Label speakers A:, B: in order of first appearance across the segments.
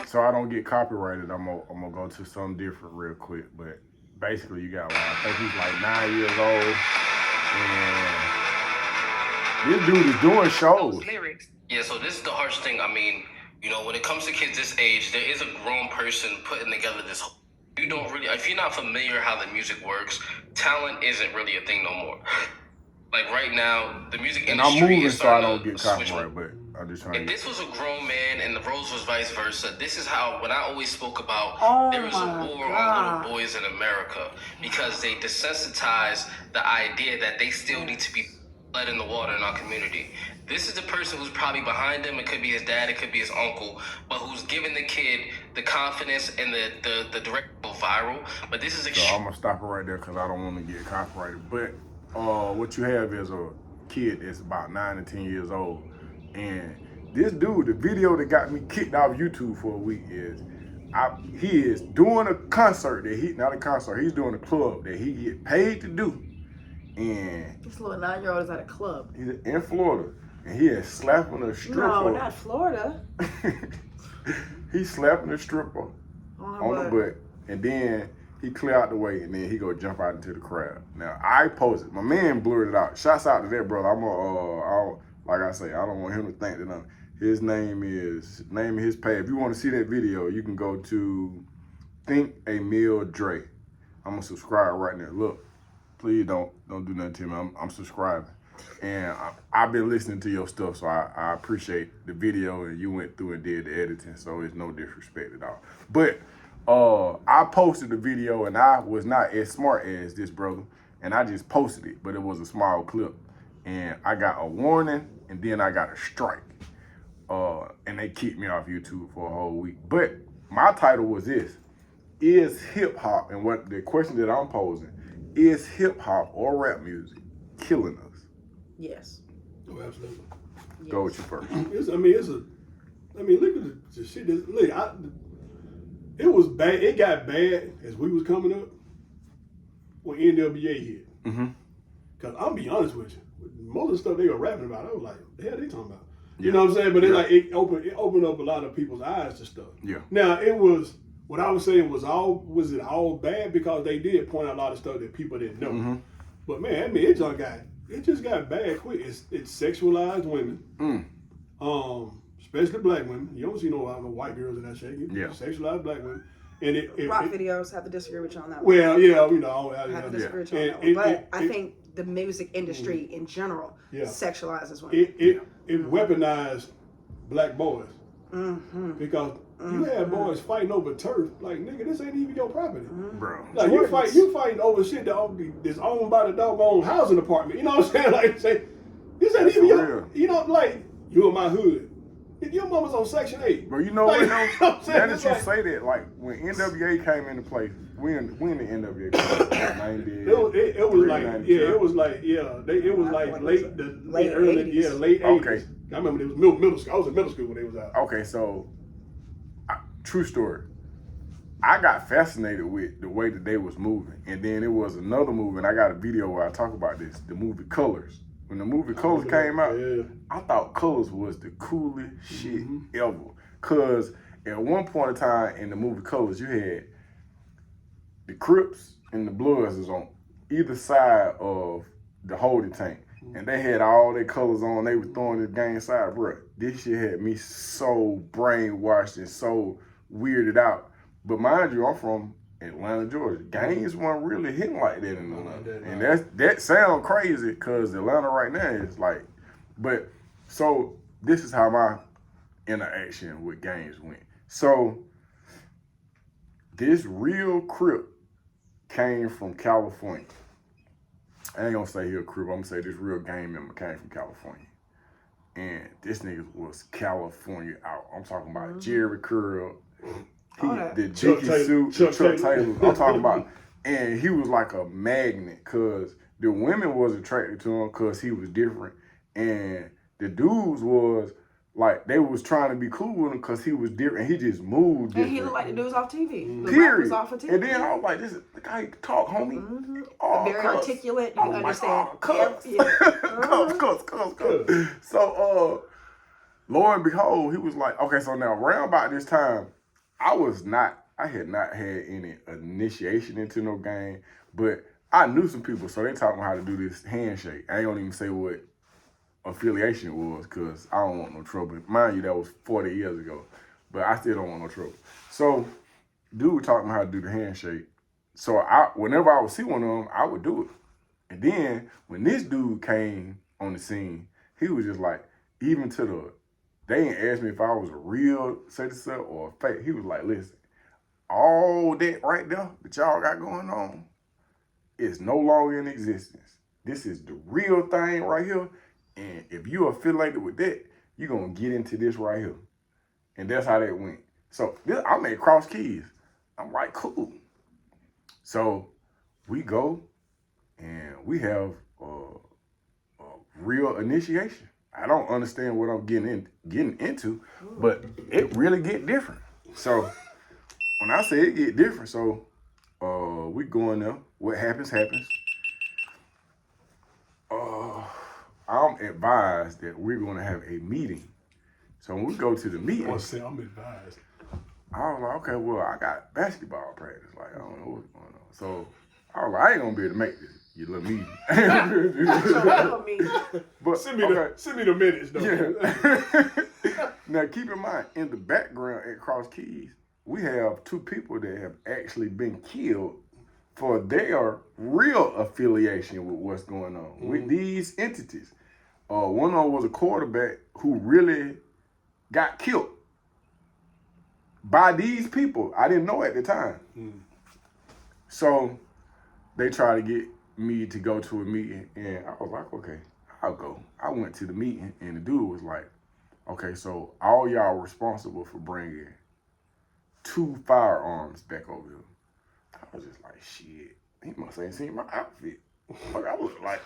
A: So I don't get copyrighted, I'm gonna go to something different real quick. But basically, you got like, I think he's like 9 years old, and this dude is doing shows.
B: Yeah, so this is the harsh thing. I mean, when it comes to kids this age, there is a grown person putting together this. You don't really, if you're not familiar how the music works, talent isn't really a thing no more. Like right now, the music
A: and I'm
B: industry
A: moving
B: is
A: so I
B: starting
A: don't
B: to
A: get
B: switch.
A: copyright, but I'm just trying
B: If
A: to
B: this was a grown man and the roles was vice versa, this is how, when I always spoke about there is a war on little boys in America because they desensitize the idea that they still need to be led in the water in our community. This is the person who's probably behind him. It could be his dad, it could be his uncle, but who's giving the kid the confidence and the direct viral. But this is
A: so I'm gonna stop it right there because I don't want to get copyrighted. But what you have is a kid that's about 9 to 10 years old, and this dude, the video that got me kicked off YouTube for a week is he is doing a concert that he's doing a club that he get paid to do, and
C: this little 9-year-old is at a club.
A: He's in Florida, and he is slapping a stripper.
C: No, not Florida.
A: He's slapping a stripper on the butt, and then he clear out the way, and then he go jump out into the crowd. Now I posted. My man blurred it out. Shouts out to that brother. Like I say, I don't want him to think that his name is his page. If you want to see that video, you can go to Think a Meal Dre. I'm gonna subscribe right now. Look, please don't do nothing to me. I'm subscribing, and I've been listening to your stuff, so I appreciate the video, and you went through and did the editing, so it's no disrespect at all. But I posted the video, and I was not as smart as this brother, and I just posted it, but it was a small clip, and I got a warning, and then I got a strike, and they kicked me off YouTube for a whole week. But my title was this: is hip hop, and what the question that I'm posing, is hip hop or rap music killing us?
C: Yes.
D: Oh, absolutely.
C: Yes.
A: Go with you first.
D: Look at the shit. It was bad. It got bad as we was coming up when NWA hit.
A: Mm-hmm.
D: Cause I'll be honest with you, most of the stuff they were rapping about, I was like, what the hell they talking about? You know what I'm saying? But it opened up a lot of people's eyes to stuff.
A: Yeah.
D: Now it was what I was saying was it all bad because they did point out a lot of stuff that people didn't know.
A: Mm-hmm.
D: But man, I mean, it just got bad quick. It sexualized women. Especially black women. You don't see no white girls in that shit.
A: Yeah.
D: Sexualized black women. And
C: rock videos, have to disagree with you on that
D: one. Well, yeah,
C: I have to disagree with you on that one. But I think the music industry in general sexualizes women.
D: It weaponized black boys. Because you had boys fighting over turf. Like, nigga, this ain't even your property.
A: Bro.
D: Like, you fighting over shit that's owned by the doggone housing department. You know what I'm saying? Like, say, this ain't even your, like, you in my hood. Your mama's on Section 8.
A: But you know what, now that you say that, like, when NWA came into play, when the NWA came 90,
D: it was like late 80s.
A: Okay.
D: I remember it was middle school. I was in middle school when they was out.
A: Okay, so, true story. I got fascinated with the way that they was moving. And then it was another movie, and I got a video where I talk about this, the movie Colors. When the movie Colors came out, I thought Colors was the coolest shit ever. Because at one point in time in the movie Colors, you had the Crips and the Bloods was on either side of the holding tank. And they had all their colors on. They were throwing the gang side, bro. This shit had me so brainwashed and so weirded out. But mind you, I'm from Atlanta, Georgia. Gangs weren't really hitting like that in Atlanta. And that sound crazy because Atlanta right now is like, but so this is how my interaction with gangs went. So this real Crip came from California. I ain't gonna say he a Crip, I'm gonna say this real gang member came from California. And this nigga was California out. I'm talking about Jerry Curl, the Jicky suit, Chuck Taylor. I'm talking about, and he was like a magnet because the women was attracted to him because he was different, and the dudes was like they was trying to be cool with him because he was different. He just moved different.
C: And he looked like the dudes off TV.
A: Period.
C: Off of TV.
A: And then I was like, "This is the guy can talk, homie. Oh,
C: very articulate. You can understand.
A: Cuss. So lo and behold, he was like, okay, so now around about this time, I had not had any initiation into no game, but I knew some people, so they taught me how to do this handshake. I ain't gonna even say what affiliation it was, because I don't want no trouble. Mind you, that was 40 years ago, but I still don't want no trouble. So, dude taught me how to do the handshake. So, whenever I would see one of them, I would do it. And then, when this dude came on the scene, he was just like, even to they didn't ask me if I was a real citizen or a fake. He was like, listen, all that right there that y'all got going on is no longer in existence. This is the real thing right here. And if you affiliated with that, you're going to get into this right here. And that's how that went. So I'm at Cross Keys. I'm like, cool. So we go and we have a real initiation. I don't understand what I'm getting into, but it really get different. So when I say it get different, so we go in there. What happens, happens. I'm advised that we're going to have a meeting. So when we go to the meeting,
D: I'm advised.
A: I was like, okay, well, I got basketball practice. Like, I don't know what's going on. So I was like, I ain't going to be able to make this, you little meeting. But
D: send me the minutes, though.
A: Yeah. Now, keep in mind, in the background at Cross Keys, we have two people that have actually been killed for their real affiliation with what's going on with these entities. One of them was a quarterback who really got killed by these people. I didn't know at the time. So they tried to get me to go to a meeting, and I was like, okay, I'll go. I went to the meeting, and the dude was like, okay, so all y'all responsible for bringing 2 firearms back over here. I was just like, shit, he must ain't seen my outfit. Like, I was like,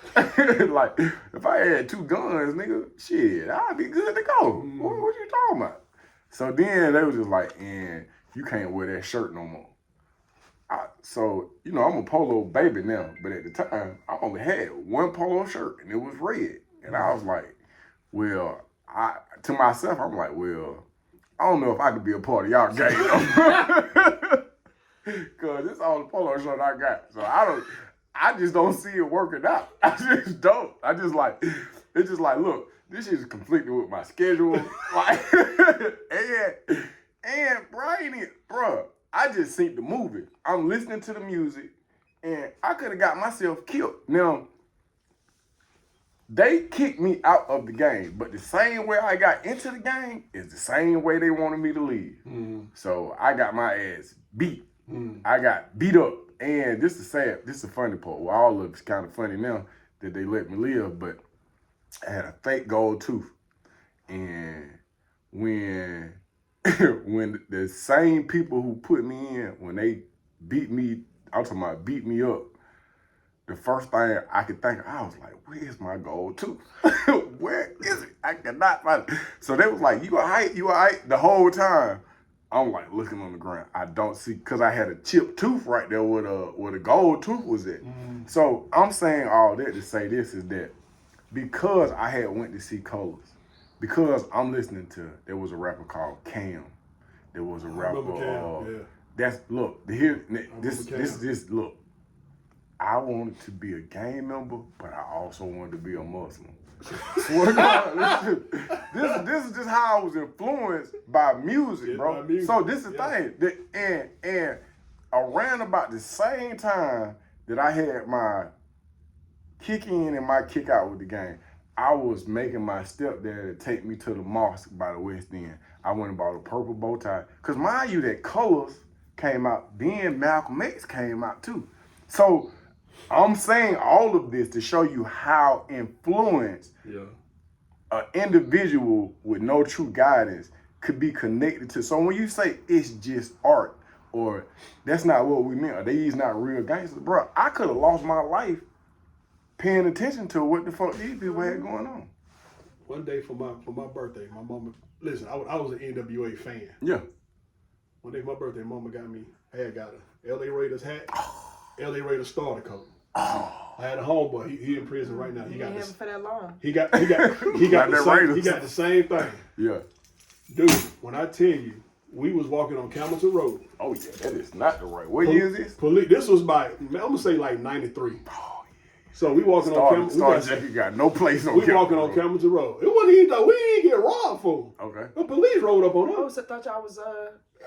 A: like, if I had 2 guns, nigga, shit, I'd be good to go. What you talking about? So then they was just like, and you can't wear that shirt no more. So, you know, I'm a polo baby now, but at the time, I only had 1 polo shirt, and it was red. And I was like, well, to myself, I'm like, well, I don't know if I could be a part of y'all game, though. Because it's all the polo shirt I got. So I just don't see it working out. I just don't. It's just like, look, this is conflicting with my schedule. Like, and bro, I just seen the movie. I'm listening to the music, and I could have got myself killed. Now, they kicked me out of the game, but the same way I got into the game is the same way they wanted me to leave. So I got my ass beat. I got beat up. And this is sad. This is the funny part. Well, all of it's kind of funny now that they let me live, but I had a fake gold tooth. And when the same people who put me in, when they beat me, I'm talking about beat me up, the first thing I could think of, I was like, where's my gold tooth? Where is it? I cannot find it. So they was like, you all right? The whole time. I'm like looking on the ground. I don't see, because I had a chipped tooth right there where the gold tooth was at. So I'm saying all that to say this is that because I had went to see Colors, because I'm listening to, there was a rapper called Cam. There was a rapper. Look. I wanted to be a gang member, but I also wanted to be a Muslim. Swear to God, this is just how I was influenced by music, bro. So this is the thing. And around about the same time that I had my kick in and my kick out with the game, I was making my stepdad take me to the mosque by the West End. I went and bought a purple bow tie. Because mind you, that Colors came out, then Malcolm X came out too. So I'm saying all of this to show you how influenced an individual with no true guidance could be connected to. So when you say it's just art, or that's not what we meant, or these not real gangsters, bro, I could have lost my life paying attention to what the fuck these people had going on.
D: One day for my birthday, my mama, listen, I was an NWA fan.
A: Yeah.
D: One day for my birthday, mama got me, I had got a LA Raiders hat, LA Raiders starter coat. I had a homeboy. He in prison right now. He got this.
C: For that long.
D: He got the same thing.
A: Yeah.
D: Dude, when I tell you, we was walking on Camilton Road.
A: Oh yeah, that is not the right. What year is this?
D: This was I'm gonna say like 93.
A: Oh yeah.
D: So we walking on Camilton.
A: Star Jackie got no place on.
D: We walking on Camilton Road. It wasn't even though we didn't get robbed for.
A: Okay.
D: The police rolled up on us.
C: I thought y'all was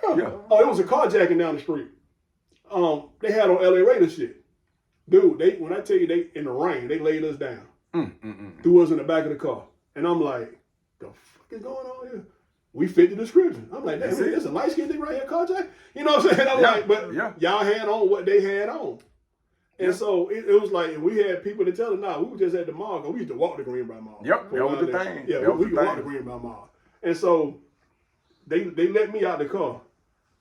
A: Yeah.
D: Oh, it was a carjacking down the street. They had on LA Raiders shit. Dude, when I tell you they in the rain, they laid us down. Threw us in the back of the car. And I'm like, the fuck is going on here? We fit the description. I'm like, damn, there's a light skinned nigga right here, carjack. You know what I'm saying? I'm like, but y'all had on what they had on. And so it was like, we had people to tell us, nah, we were just at the mall, because we used to walk the Greenbrier Mall.
A: Yep, that was the thing.
D: Yeah, we used to walk the Greenbrier Mall. And so they let me out the car.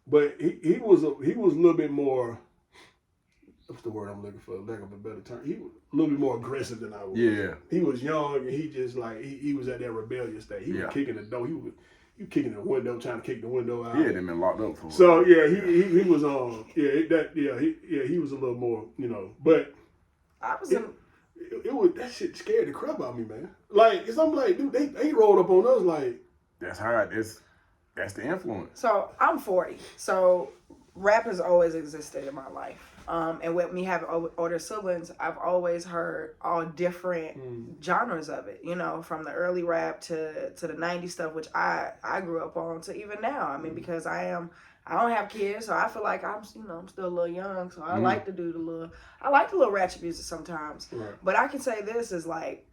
D: But he was a little bit more, what's the word I'm looking for, lack of a better term? He was a little bit more aggressive than I was.
A: Yeah.
D: He was young, and he just like, he was at that rebellious stage. He was kicking the door. He was kicking the window, trying to kick the window out.
A: Yeah, they've been locked up for.
D: So yeah, he was he was a little more, but
C: I was
D: it was that shit scared the crap out of me, man. Like, I'm like, dude, they rolled up on us like.
A: That's how that's the influence.
C: So I'm 40. So rap has always existed in my life. And with me having older siblings, I've always heard all different genres of it, from the early rap to the 90s stuff, which I grew up on, to even now. I mean, because I don't have kids, so I feel like I'm still a little young, so I like to do the little ratchet music sometimes.
D: Right.
C: But I can say this is like,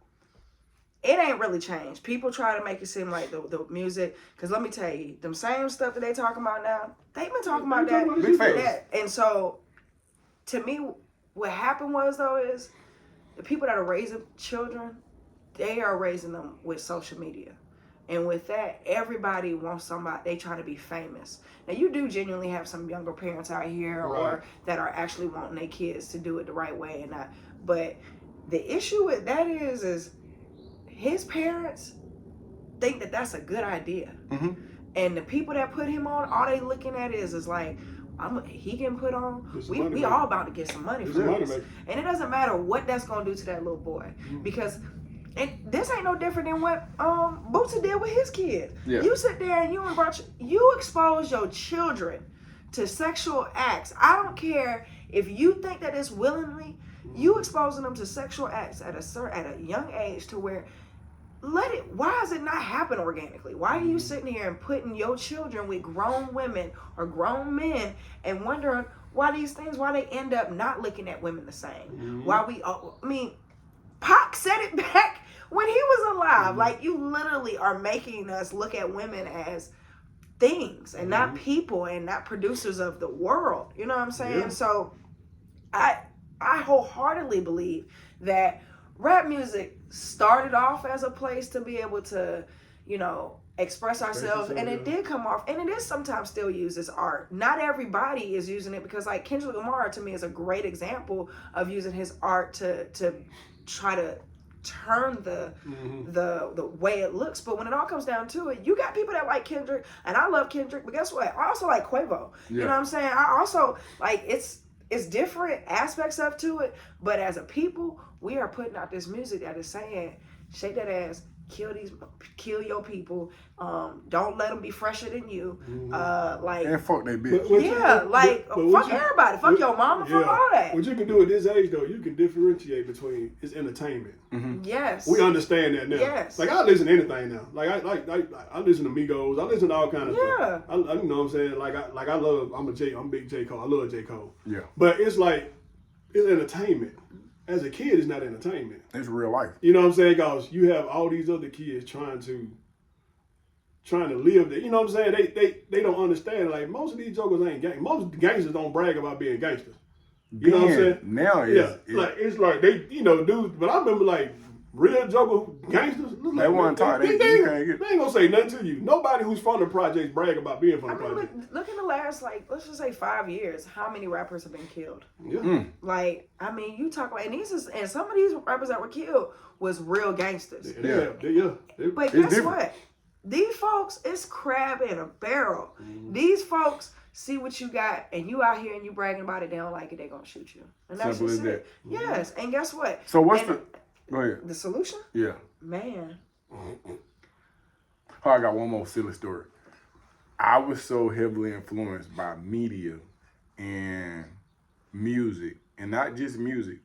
C: it ain't really changed. People try to make it seem like the music, because let me tell you, them same stuff that they talking about now, they've been talking about that. And so, to me, what happened was, though, is the people that are raising children, they are raising them with social media. And with that, everybody wants somebody, they trying to be famous. Now, you do genuinely have some younger parents out here or that are actually wanting their kids to do it the right way and not. But the issue with that is his parents think that that's a good idea.
A: Mm-hmm.
C: And the people that put him on, all they looking at is like, he can put on, we all about to get some money for this. And it doesn't matter what that's going to do to that little boy. Because and this ain't no different than what Bootsy did with his kid. Yeah. You sit there and you expose your children to sexual acts. I don't care if you think that it's willingly, you exposing them to sexual acts at a young age to where why does it not happen organically? Why are you sitting here and putting your children with grown women or grown men and wondering why they end up not looking at women the same? Mm-hmm. Pac said it back when he was alive. Mm-hmm. Like, you literally are making us look at women as things and not people and not producers of the world. You know what I'm saying? Yeah. So I wholeheartedly believe that rap music started off as a place to be able to, express ourselves, and it did come off, and it is sometimes still used as art. Not everybody is using it, because like Kendrick Lamar to me is a great example of using his art to try to turn the way it looks. But when it all comes down to it, you got people that like Kendrick, and I love Kendrick, but guess what? I also like Quavo. Yeah. You know what I'm saying? I also like it's different aspects up to it, but as a people, we are putting out this music that is saying, shake that ass, kill your people, don't let them be fresher than you,
A: and fuck that bitch.
C: Fuck everybody, fuck your mama, fuck all that.
D: What you can do at this age, though, you can differentiate between it's entertainment.
C: Mm-hmm. Yes,
D: we understand that now.
C: Yes,
D: like I listen to anything now. Like I listen to Migos, I listen to all kind of stuff. I you know what I'm saying? I'm a big J. Cole. I love J. Cole. Yeah, but it's like it's entertainment. As a kid, it's not entertainment.
A: It's real life.
D: You know what I'm saying? Because you have all these other kids trying to live there. You know what I'm saying? They don't understand. Like, most of these jokers ain't gangsters. Most gangsters don't brag about being gangsters. You know what I'm saying?
A: Now
D: it's like they, dudes. But I remember like real joker gangsters.
A: They weren't taught. They
D: ain't gonna say nothing to you. Nobody who's from the projects brag about being from the projects.
C: Look in the last, let's just say 5 years, how many rappers have been killed?
D: Yeah.
C: You talk about, and some of these rappers that were killed was real gangsters. But guess what? These folks, it's crab in a barrel. Mm-hmm. These folks see what you got, and you out here and you bragging about it. They don't like it. They gonna shoot you. And that's
A: simple
C: just
A: as
C: it.
A: that.
C: Yes, and guess what?
A: So go ahead.
C: The solution?
A: Yeah.
C: Man.
A: Hold Oh, I got one more silly story. I was so heavily influenced by media and music, and not just music,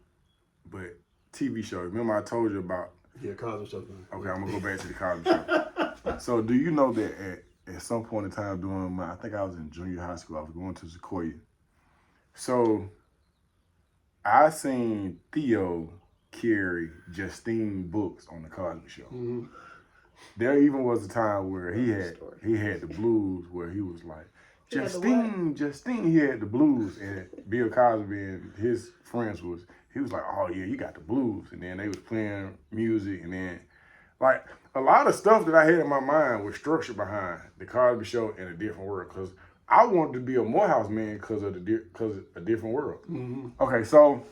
A: but TV shows. Remember I told you about...
D: Yeah, Cosby Show.
A: Okay, I'm going to go back to the Cosby Show. So do you know that at some point in time during I think I was in junior high school, I was going to Sequoia. So I seen Theo carry Justine books on the Cosby Show. Mm-hmm. There even was a time where he had the blues, where he was like, Justine, he had the blues, and Bill Cosby and his friends he was like, oh yeah, you got the blues, and then they was playing music, and then like a lot of stuff that I had in my mind was structured behind the Cosby Show in a different world, because I wanted to be a Morehouse man because of a different world. Mm-hmm. Okay, so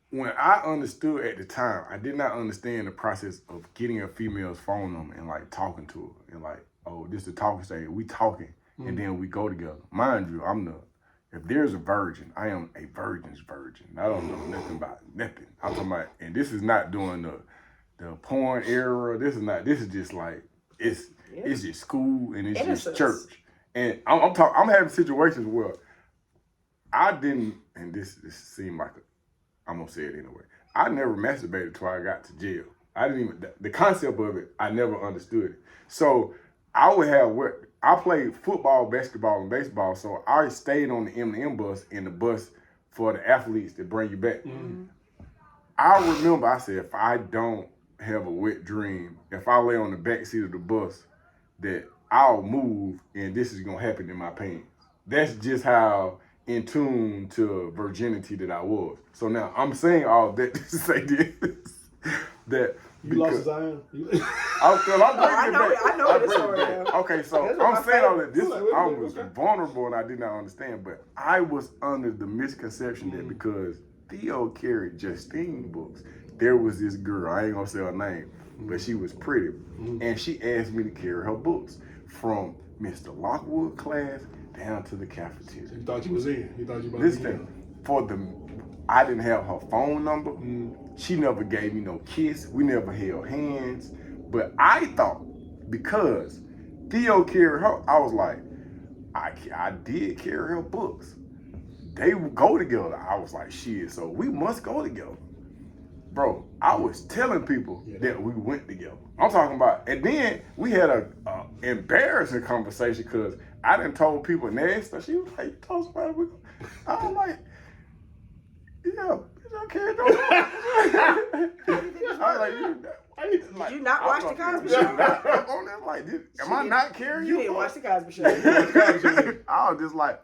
A: when I understood at the time, I did not understand the process of getting a female's phone number and like talking to her and like, oh, this is the talking stage. We talking, and then we go together. Mind you, if there's a virgin, I am a virgin's virgin. I don't know nothing about nothing. I'm talking about, and this is not during the porn era. This is just like, it's just school and it's just church. And I'm having situations where I didn't, and this seemed like I'm gonna say it anyway. I never masturbated till I got to jail. I didn't even, the concept of it, I never understood it. So I would have I played football, basketball, and baseball, so I stayed on the M&M bus and the bus for the athletes that bring you back. Mm-hmm. I remember I said, if I don't have a wet dream, if I lay on the back seat of the bus, that I'll move and this is gonna happen in my pants. That's just how in tune to virginity that I was. So now I'm saying all that to say this, that
D: you lost his iron.
C: I know this story.
A: Okay, so I'm saying all that. I was vulnerable and I did not understand, but I was under the misconception that because Theo carried Justine books, there was this girl, I ain't gonna say her name, but she was pretty, and she asked me to carry her books from Mr. Lockwood class down to the cafeteria.
D: So you thought you was in. You thought you was
A: in. I didn't have her phone number. She never gave me no kiss. We never held hands. But I thought, because Theo carried her, I was like, I did carry her books. They would go together. I was like, shit, so we must go together. Bro, I was telling people that we went together. I'm talking about, and then we had a embarrassing conversation because I done told people nasty. She was like, you told somebody we go. I was like, yeah, I carried those. I was like,
C: did you not watch the Cosby Show?
A: Am I not carrying you?
C: You didn't watch the Cosby Show.
A: I was just like,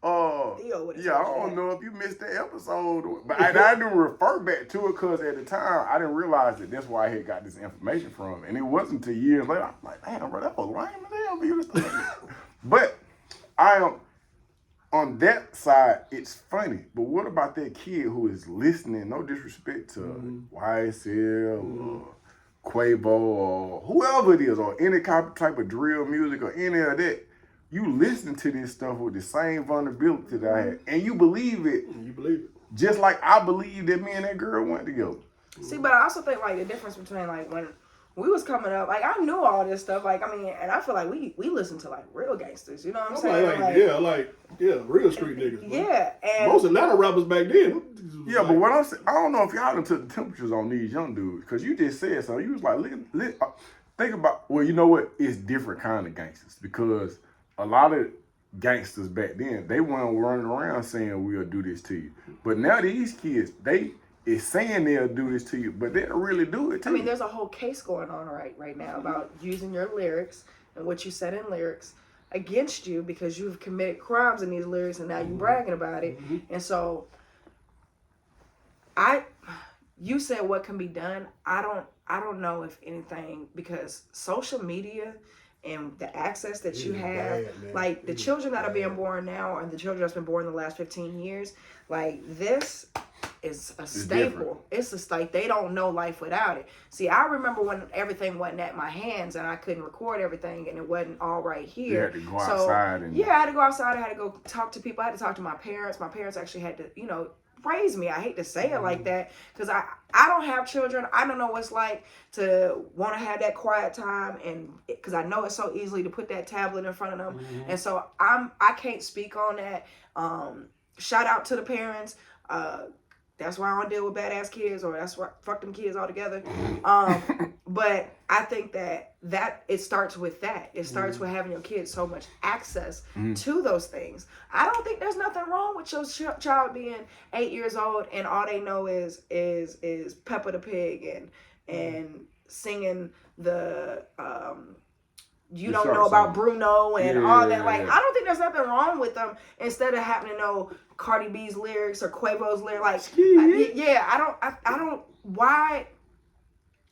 A: I don't know if you missed the episode, but I didn't refer back to it because at the time I didn't realize that that's where I had got this information from, and it wasn't until years later. I was like, damn, bro, that was lame as hell for you to say. But I am on that side. It's funny, but what about that kid who is listening? No disrespect to YSL or Quavo or whoever it is, or any type of drill music or any of that. You listen to this stuff with the same vulnerability that I had, and you believe it.
D: You believe it.
A: Just like I believe that me and that girl went together.
C: See, but I also think like the difference between like when we was coming up, like I knew all this stuff, like I mean, and I feel like we listened to like real gangsters, you know what I'm saying?
D: Real street niggas. Man.
C: Yeah, and
D: most Atlanta rappers back then.
A: Yeah, but what I'm saying, I don't know if y'all done took the temperatures on these young dudes, because you just said so. You was like, think about, well, you know what? It's different kind of gangsters, because a lot of gangsters back then, they weren't running around saying we'll do this to you. But now these kids, they is saying they'll do this to you, but they'll really do it to you.
C: I mean, there's a whole case going on right now about using your lyrics and what you said in lyrics against you because you've committed crimes in these lyrics and now you're bragging about it. And so you said what can be done. I don't know if anything, because social media and the access that you have, like the children that are being born now and the children that's been born in the last 15 years, like this is a staple. It's just like they don't know life without it. See, I remember when everything wasn't at my hands and I couldn't record everything and it wasn't all right here.
A: You had to go outside.
C: I had to go outside. I had to go talk to people. I had to talk to my parents. My parents actually had to, raised me. I hate to say it like that because I don't have children. I don't know what it's like to want to have that quiet time, and because I know it's so easily to put that tablet in front of them, and so I can't speak on that. Shout out to the parents. That's why I don't deal with badass kids, or that's why fuck them kids altogether. But I think that it starts with that. It starts with having your kids so much access to those things. I don't think there's nothing wrong with your child being 8 years old and all they know is Peppa the Pig and singing the you don't know about Bruno and all that. Like, I don't think there's nothing wrong with them instead of having to know Cardi B's lyrics or Quavo's lyrics. Like, I don't, why,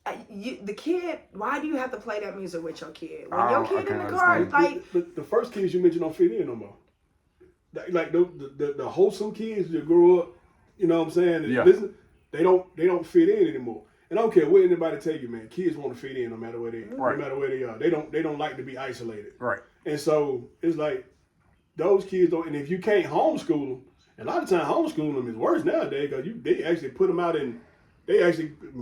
C: the kid, why do you have to play that music with your kid? When your kid in the car, like.
D: The first kids you mentioned don't fit in no more. Like, the wholesome kids that grow up, you know what I'm saying?
A: Yeah.
D: Listen, they don't fit in anymore. And I don't care what anybody tell you, man. Kids want to fit in no matter where they are. They don't like to be isolated.
A: Right.
D: And so it's like those kids don't. And if you can't homeschool them, a lot of times homeschooling them is worse nowadays because they actually put them out in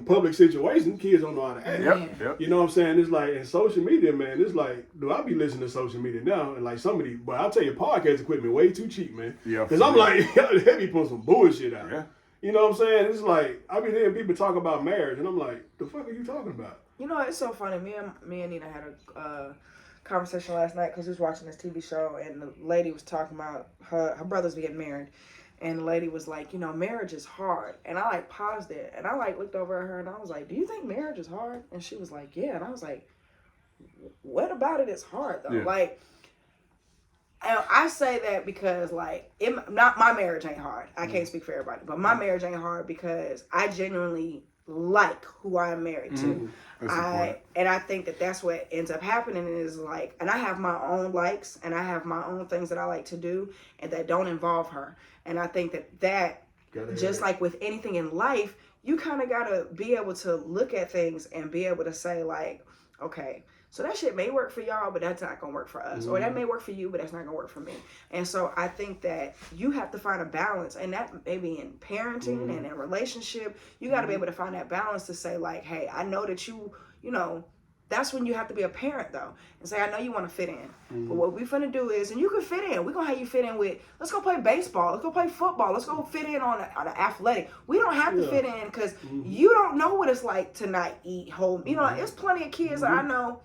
D: public situations. Kids don't know how to act.
A: Yep.
D: You know what I'm saying? It's like in social media, man. It's like, do I be listening to social media now? And like somebody, but I'll tell you, podcast equipment way too cheap, man.
A: Yeah.
D: Because I'm like, they be putting some bullshit out.
A: Yeah.
D: You know what I'm saying? It's like, I be hearing people talk about marriage, and I'm like, the fuck are you talking about?
C: You know, it's so funny. Me and Nina had a conversation last night because we was watching this TV show, and the lady was talking about her brothers getting married. And the lady was like, you know, marriage is hard. And I like paused it, and I like looked over at her, and I was like, do you think marriage is hard? And she was like, yeah. And I was like, what about it is hard, though?
A: Yeah.
C: Like, and I say that because, like, not my marriage ain't hard. I can't speak for everybody, but my marriage ain't hard because I genuinely like who I'm married to. And I think that's what ends up happening is like, and I have my own likes and I have my own things that I like to do and that don't involve her. And I think that just like with anything in life, you kind of got to be able to look at things and be able to say like, okay, so that shit may work for y'all, but that's not going to work for us. Or that may work for you, but that's not going to work for me. And so I think that you have to find a balance. And that may be in parenting and in relationship. You got to be able to find that balance to say like, hey, I know that you know, that's when you have to be a parent though. And say, I know you want to fit in. But what we finna do is, and you can fit in. We're going to have you fit in with, let's go play baseball. Let's go play football. Let's go fit in on an athletic. We don't have to fit in because you don't know what it's like to not eat home. You know, there's plenty of kids that I know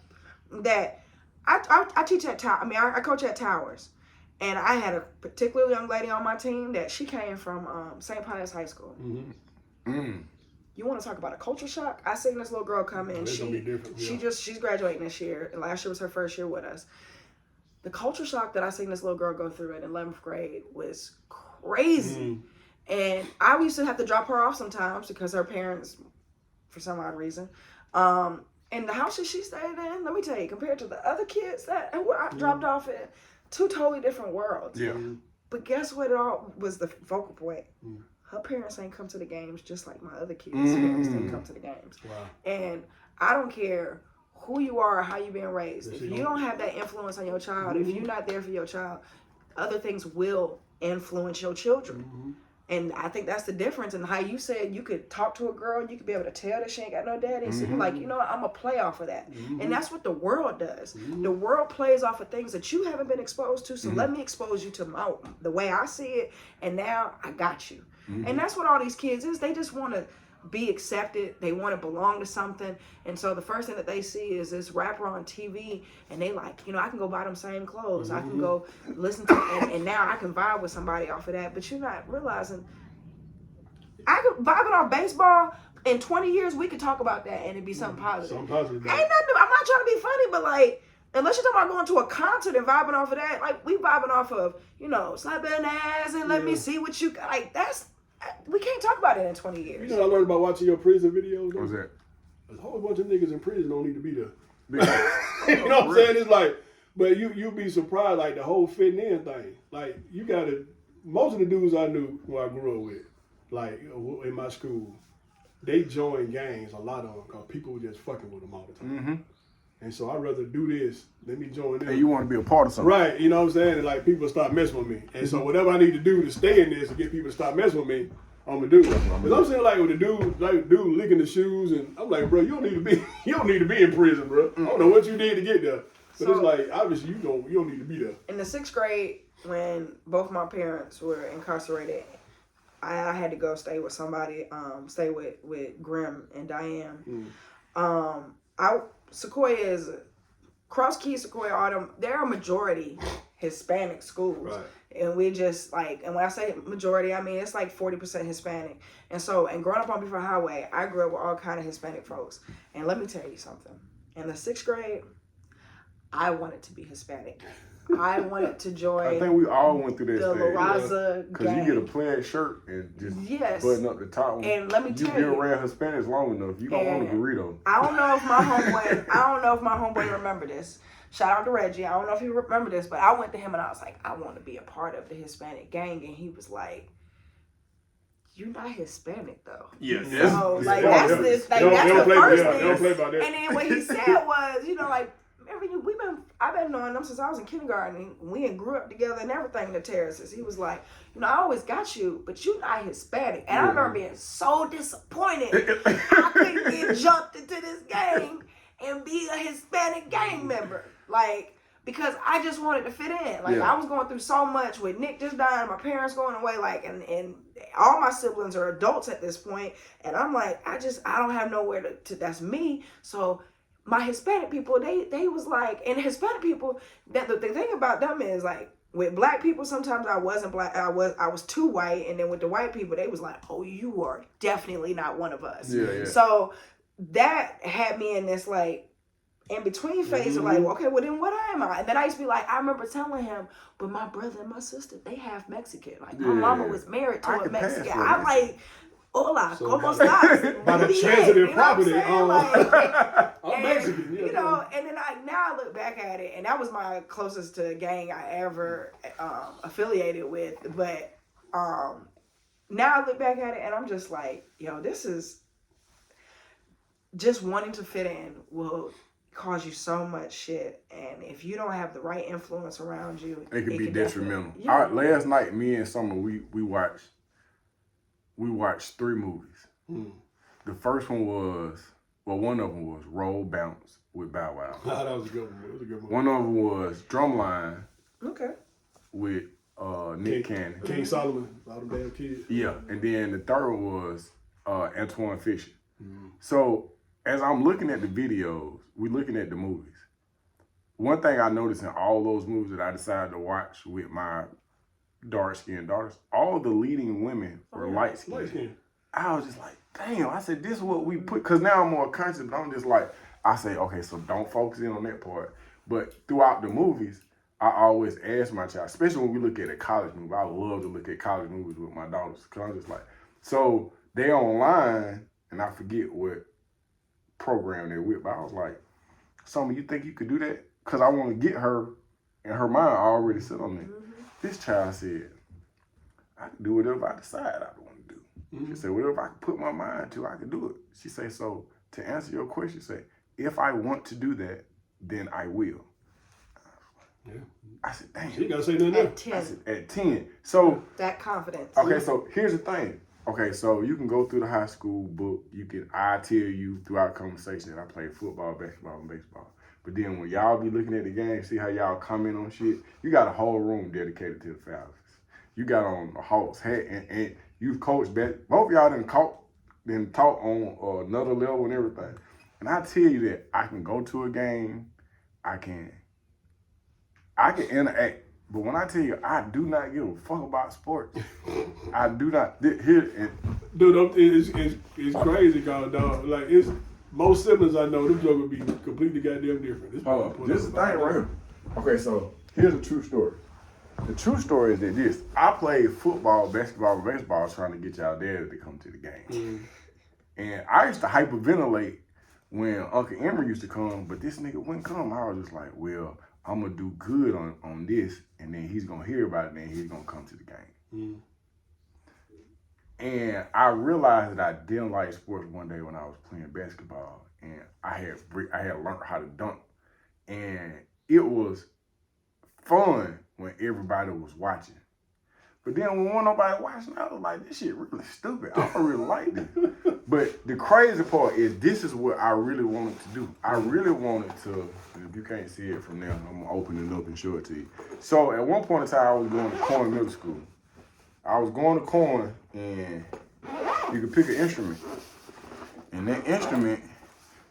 C: that I teach at I coach at Towers, and I had a particular young lady on my team that she came from St. Pius High School. You want to talk about a culture shock? I seen this little girl come in. She's graduating this year, and last year was her first year with us. The culture shock that I seen this little girl go through in 11th grade was crazy. And I used to have to drop her off sometimes because her parents, for some odd reason, and the house that she stayed in, let me tell you, compared to the other kids that I dropped off in, two totally different worlds.
A: Yeah.
C: But guess what? It all was the focal point. Her parents ain't come to the games just like my other kids' parents didn't come to the games. Wow. And I don't care who you are or how you're being raised. If you don't have that influence on your child, if you're not there for your child, other things will influence your children. And I think that's the difference in how you said you could talk to a girl and you could be able to tell that she ain't got no daddy. So you're like, you know what, I'm going to play off of that. And that's what the world does. The world plays off of things that you haven't been exposed to. So let me expose you to the way I see it. And now I got you. And that's what all these kids is. They just want to be accepted. They want to belong to something. And so the first thing that they see is this rapper on TV, and they like, you know, I can go buy them same clothes. I can go listen to and now I can vibe with somebody off of that. But you're not realizing I could vibe off baseball. In 20 years, we could talk about that and it'd be something positive. Ain't nothing. I'm not trying to be funny, but like, unless you're talking about going to a concert and vibing off of that, like we vibing off of, you know, slapping ass and let me see what you got. Like we can't talk about it in 20 years.
D: You know what I learned about watching your prison videos?
A: What was that?
D: A whole bunch of niggas in prison don't need to be there. You know what I'm saying? It's like, but you be surprised, like the whole fitting in thing. Like you gotta, most of the dudes I knew who I grew up with, like in my school, they joined gangs, a lot of them, because people were just fucking with them all the time. And so I'd rather do this, let me join them.
A: Hey, you want to be a part of something.
D: Right, you know what I'm saying? And like people stop messing with me. And so whatever I need to do to stay in this and get people to stop messing with me, I'm gonna do. Because I'm saying like with the dude licking the shoes, and I'm like, bro, you don't need to be in prison, bro. I don't know what you did to get there, but
C: So,
D: it's like obviously you don't need to be there.
C: In the 6th grade, when both my parents were incarcerated, I had to go stay with somebody, stay with Grim and Diane. Sequoia is Cross Keys, Sequoia, Autumn. They're a majority Hispanic schools,
D: Right.
C: and we just like, and when I say majority, I mean it's like 40% Hispanic. And growing up on Beaufort Highway, I grew up with all kind of Hispanic folks. And let me tell you something. In the 6th grade, I wanted to be Hispanic. I wanted to join.
A: I think we all went through that
C: the
A: stage.
C: La Raza
A: Because you get a plaid shirt and just button up the top one.
C: And let me tell you,
A: you've been around Hispanics long enough. You don't want a burrito.
C: I don't know if my homeboy remember this. Shout out to Reggie. I don't know if he remember this, but I went to him and I was like, I want to be a part of the Hispanic gang, and he was like, "You're not Hispanic though."
A: Yes.
C: So that's the first thing.
D: Don't play about that.
C: And then what he said was, like, I've been knowing them since I was in kindergarten. We grew up together and everything in the terraces. He was like, I always got you, but you're not Hispanic. And I remember being so disappointed. I couldn't get jumped into this gang and be a Hispanic gang member. Like, because I just wanted to fit in. Like, I was going through so much with Nick just dying, my parents going away, like, and all my siblings are adults at this point. And I'm like, I don't have nowhere to that's me. So my Hispanic people, they was like, and Hispanic people, that the thing about them is like, with black people, sometimes I wasn't black, I was too white, and then with the white people, they was like, oh, you are definitely not one of us.
A: Yeah.
C: So that had me in this like in between phase of like, okay, well then what am I? And then I used to be like, I remember telling him, but my brother and my sister, they half Mexican. Like my mama was married to a Mexican. I'm like, hola, ¿cómo estás?
D: By the transitive property,
C: I'm
D: Mexican.
C: And then I look back at it, and that was my closest to a gang I ever affiliated with. But now I look back at it, and I'm just like, this is just wanting to fit in will cause you so much shit, and if you don't have the right influence around you,
A: it can be detrimental.
C: Yeah.
A: Last night, me and Summer, we watched 3 movies. The first one was, one of them was Roll Bounce with Bow Wow.
D: That was a good one. It was a good one.
A: One of them was Drumline.
C: Okay.
A: With Nick Cannon.
D: King Solomon, all them damn kids.
A: Yeah, and then the third one was Antoine Fisher. So as I'm looking at the videos, we're looking at the movies. One thing I noticed in all those movies that I decided to watch with my dark-skinned daughters, all the leading women were light-skinned. I was just like, damn, I said, this is what we put, because now I'm more conscious, but I'm just like, I say, okay, so don't focus in on that part. But throughout the movies, I always ask my child, especially when we look at a college movie, I love to look at college movies with my daughters, because I'm just like, so they online, and I forget what program they're with, but I was like, Summer, you think you could do that? Because I want to get her, and her mind already set on it. This child said, I can do whatever I decide I want to do. She said, whatever I can put my mind to, I can do it. She said, so to answer your question, say, if I want to do that, then I will.
D: Yeah.
A: I said, damn.
D: She gotta say nothing
C: At
D: else.
C: 10.
A: I said, at 10. So
C: that confidence.
A: Okay, so here's the thing. Okay, so you can go through the high school book. I tell you throughout conversation that I played football, basketball, and baseball. But then when y'all be looking at the game, see how y'all comment on shit, you got a whole room dedicated to the Falcons. You got on a Hawks hat, and you've coached back. Both of y'all done taught on another level and everything. And I tell you that I can go to a game, I can interact. But when I tell you, I do not give a fuck about sports. I do not. Dude,
D: it's crazy, dog. Like, it's most siblings I know, them jokers be completely goddamn different.
A: This is the thing right here. Okay, so here's a true story. The true story is that I played football, basketball, and baseball trying to get y'all daddy to come to the game. And I used to hyperventilate when Uncle Emery used to come, but this nigga wouldn't come. I was just like, well, I'm going to do good on this, and then he's going to hear about it, and then he's going to come to the game. And I realized that I didn't like sports one day when I was playing basketball, and I had learned how to dunk. And it was fun when everybody was watching. But then when nobody watching, I was like, this shit really stupid. I don't really like this. But the crazy part is this is what I really wanted to do. I really wanted to, if you can't see it from there, I'm gonna open it up and show it to you. So at one point in time, I was going to Corn Middle School. I was going to Corn, and you could pick an instrument. And that instrument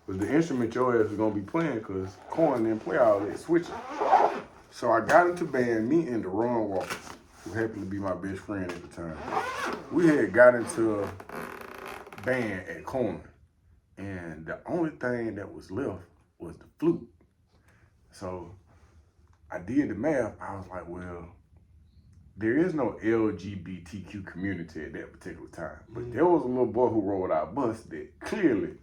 A: was the instrument your ass was gonna be playing, because Corn didn't play all that switching. So I got into band, me and Deron Walker, who happened to be my best friend at the time. We had got into band at Corn, and the only thing that was left was the flute. So I did the math. I was like, well, there is no LGBTQ community at that particular time, but there was a little boy who rode our bus that clearly,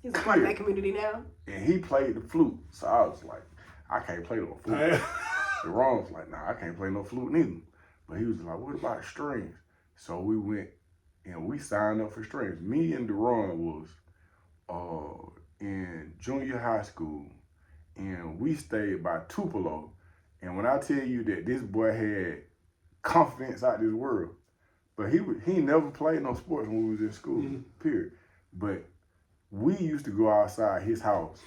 C: he's a part of that community now,
A: and he played the flute. So I was like, I can't play no flute. Ron was like, nah, I can't play no flute neither. But he was like, what about strings? So we went and we signed up for strings. Me and Deron was in junior high school, and we stayed by Tupelo. And when I tell you that this boy had confidence out this world, but he never played no sports when we was in school, period. But we used to go outside his house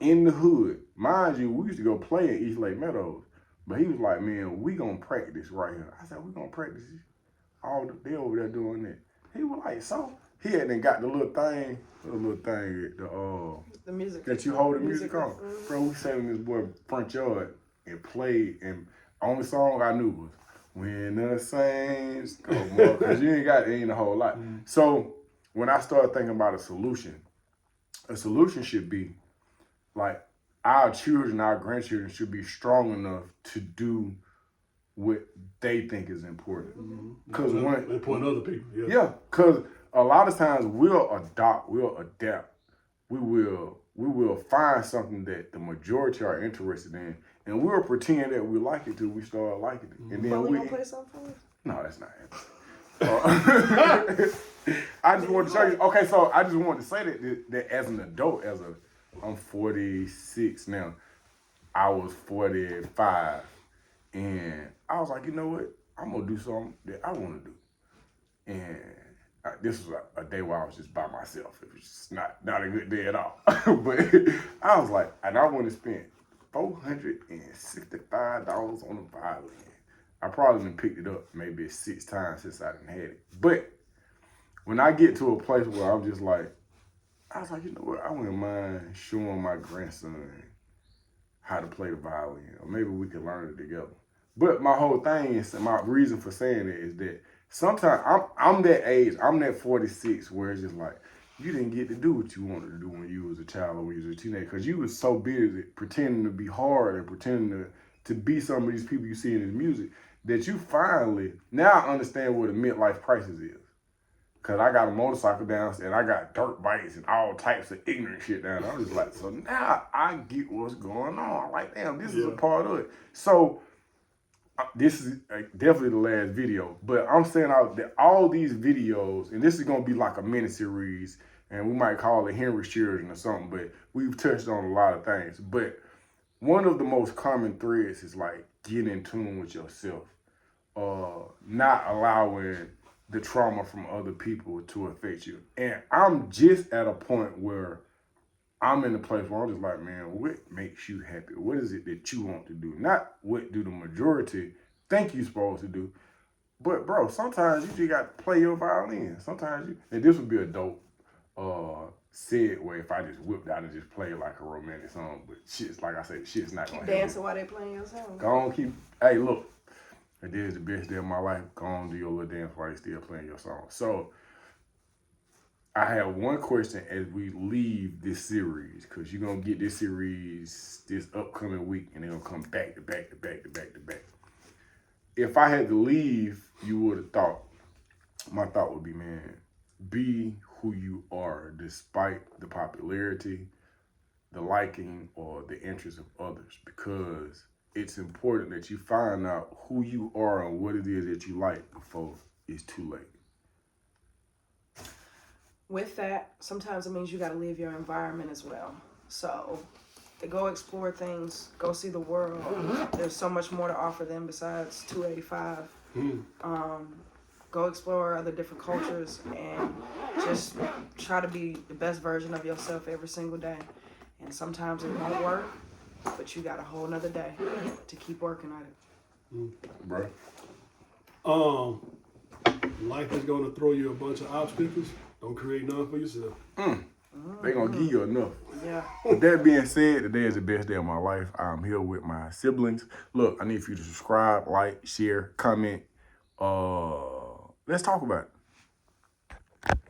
A: in the hood. Mind you, we used to go play in East Lake Meadows. But he was like, man, we gonna practice right here. I said, we gonna practice they over there doing that. He was like, so? He had then got the little thing,
C: the music
A: that you hold the music on. Bro, we sat in this boy front yard and played, and only song I knew was When the Saints Go More, because you ain't a whole lot. So when I started thinking about a solution should be like, our children, our grandchildren should be strong enough to do what they think is important. Because
D: important other people.
A: Yeah, because a lot of times we'll adapt, we will find something that the majority are interested in, and we'll pretend that we like it till we start liking it. And then
C: we gonna play something for us?
A: No, that's not it. I just wanted to show you. Okay, so I just wanted to say that as an adult, I'm 46 now. I was 45, and I was like, you know what? I'm gonna do something that I want to do. And this was a day where I was just by myself. It was just not a good day at all. But I was like, and I want to spend $465 on a violin. I probably done picked it up maybe 6 times since I done had it. But when I get to a place where I'm just like, I was like, you know what? I wouldn't mind showing my grandson how to play the violin, or maybe we could learn it together. But my whole thing is, my reason for saying it is that sometimes I'm that age, I'm that 46, where it's just like, you didn't get to do what you wanted to do when you was a child or when you was a teenager, because you was so busy pretending to be hard and pretending to be some of these people you see in his music, that you finally, now I understand what a midlife crisis is. Because I got a motorcycle downstairs, and I got dirt bikes and all types of ignorant shit down there. I'm just like, so now I get what's going on. I'm like, damn, this is a part of it. So this is definitely the last video, but I'm saying that all these videos, and this is going to be like a mini-series, and we might call it Henry's Children or something, but we've touched on a lot of things. But one of the most common threads is like getting in tune with yourself, not allowing the trauma from other people to affect you. And I'm just at a point where I'm in a place where I'm just like, man, what makes you happy? What is it that you want to do? Not what do the majority think you're supposed to do. But bro, sometimes you just got to play your violin. Sometimes and this would be a dope segue if I just whipped out and just played like a romantic song. But shit's, like I said, shit's not going to happen.
C: Keep dancing while they playing your song.
A: Go on, hey, look. Today is the best day of my life. Go on, do your little dance while you're still playing your song. So, I have one question as we leave this series, because you're going to get this series this upcoming week, and it'll come back to back to back to back to back. If I had to leave, you would have thought, my thought would be, man, be who you are despite the popularity, the liking, or the interest of others, because it's important that you find out who you are and what it is that you like before it's too late.
C: With that, sometimes it means you got to leave your environment as well. So to go explore things, go see the world. There's so much more to offer them besides 285. Go explore other different cultures and just try to be the best version of yourself every single day. And sometimes it won't work, but you got a whole nother day to keep working at it.
A: Bro.
D: Life is going to throw you a bunch of obstacles. Don't create none for yourself.
A: They gonna give you enough.
C: Yeah.
A: With that being said, today is the best day of my life. I'm here with my siblings. Look, I need for you to subscribe, like, share, comment. Let's talk about it.